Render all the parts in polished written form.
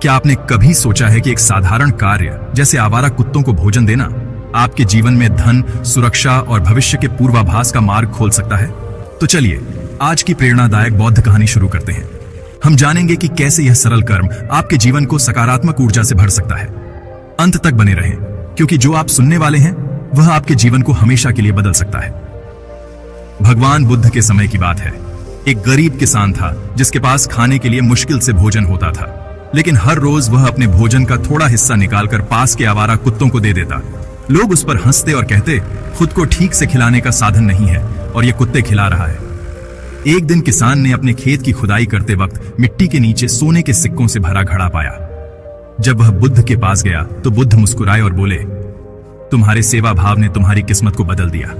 क्या आपने कभी सोचा है कि एक साधारण कार्य जैसे आवारा कुत्तों को भोजन देना आपके जीवन में धन, सुरक्षा और भविष्य के पूर्वाभास का मार्ग खोल सकता है? तो चलिए आज की प्रेरणादायक बौद्ध कहानी शुरू करते हैं। हम जानेंगे कि कैसे यह सरल कर्म आपके जीवन को सकारात्मक ऊर्जा से भर सकता है। अंत तक बने रहें, क्योंकि जो आप सुनने वाले हैं वह आपके जीवन को हमेशा के लिए बदल सकता है। भगवान बुद्ध के समय की बात है। एक गरीब किसान था जिसके पास खाने के लिए मुश्किल से भोजन होता था, लेकिन हर रोज वह अपने भोजन का थोड़ा हिस्सा निकालकर पास के आवारा कुत्तों को दे देता। लोग उस पर हंसते और कहते, खुद को ठीक से खिलाने का साधन नहीं है और ये कुत्ते खिला रहा है। एक दिन किसान ने अपने खेत की खुदाई करते वक्त मिट्टी के नीचे सोने के सिक्कों से भरा घड़ा पाया। जब वह बुद्ध के पास गया तो बुद्ध मुस्कुराए और बोले, तुम्हारे सेवा भाव ने तुम्हारी किस्मत को बदल दिया।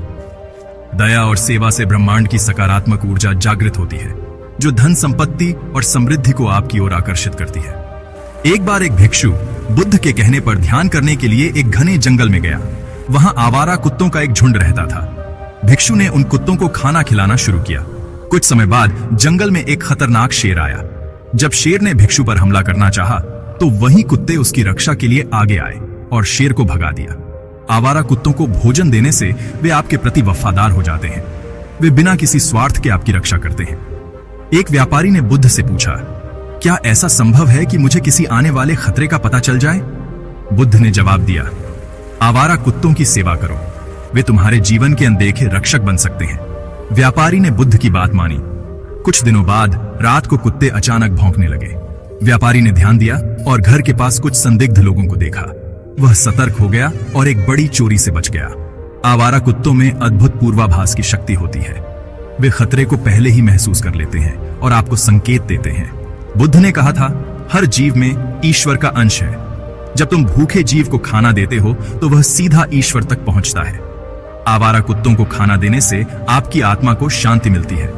दया और सेवा से ब्रह्मांड की सकारात्मक ऊर्जा जागृत होती है, जो धन, संपत्ति और समृद्धि को आपकी ओर आकर्षित करती है। एक बार एक भिक्षु बुद्ध के कहने पर ध्यान करने के लिए एक घने जंगल में गया। वहां आवारा कुत्तों का एक झुंड रहता था। भिक्षु ने उन कुत्तों को खाना खिलाना शुरू किया। कुछ समय बाद जंगल में एक खतरनाक शेर आया। जब शेर ने भिक्षु पर हमला करना चाहा, तो वही कुत्ते उसकी रक्षा के लिए आगे आए और शेर को भगा दिया। आवारा कुत्तों को भोजन देने से वे आपके प्रति वफादार हो जाते हैं। वे बिना किसी स्वार्थ के आपकी रक्षा करते हैं। एक व्यापारी ने बुद्ध से पूछा, क्या ऐसा संभव है कि मुझे किसी आने वाले खतरे का पता चल जाए? बुद्ध ने जवाब दिया, आवारा कुत्तों की सेवा करो, वे तुम्हारे जीवन के अनदेखे रक्षक बन सकते हैं। व्यापारी ने बुद्ध की बात मानी। कुछ दिनों बाद रात को कुत्ते अचानक भौंकने लगे। व्यापारी ने ध्यान दिया और घर के पास कुछ संदिग्ध लोगों को देखा। वह सतर्क हो गया और एक बड़ी चोरी से बच गया। आवारा कुत्तों में अद्भुत पूर्वाभास की शक्ति होती है। वे खतरे को पहले ही महसूस कर लेते हैं और आपको संकेत देते हैं। बुद्ध ने कहा था, हर जीव में ईश्वर का अंश है। जब तुम भूखे जीव को खाना देते हो तो वह सीधा ईश्वर तक पहुंचता है। आवारा कुत्तों को खाना देने से आपकी आत्मा को शांति मिलती है।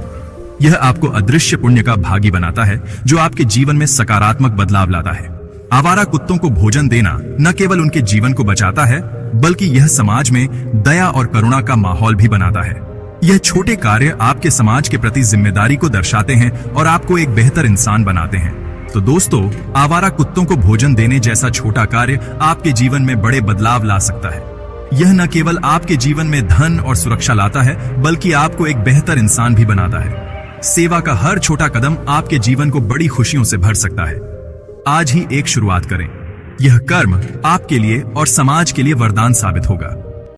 यह आपको अदृश्य पुण्य का भागी बनाता है, जो आपके जीवन में सकारात्मक बदलाव लाता है। आवारा कुत्तों को भोजन देना न केवल उनके जीवन को बचाता है, बल्कि यह समाज में दया और करुणा का माहौल भी बनाता है। यह छोटे कार्य आपके समाज के प्रति जिम्मेदारी को दर्शाते हैं और आपको एक बेहतर इंसान बनाते हैं। तो दोस्तों, आवारा कुत्तों को भोजन देने जैसा छोटा कार्य आपके जीवन में बड़े बदलाव ला सकता है। यह न केवल आपके जीवन में धन और सुरक्षा लाता है, बल्कि आपको एक बेहतर इंसान भी बनाता है। सेवा का हर छोटा कदम आपके जीवन को बड़ी खुशियों से भर सकता है। आज ही एक शुरुआत करें। यह कर्म आपके लिए और समाज के लिए वरदान साबित होगा।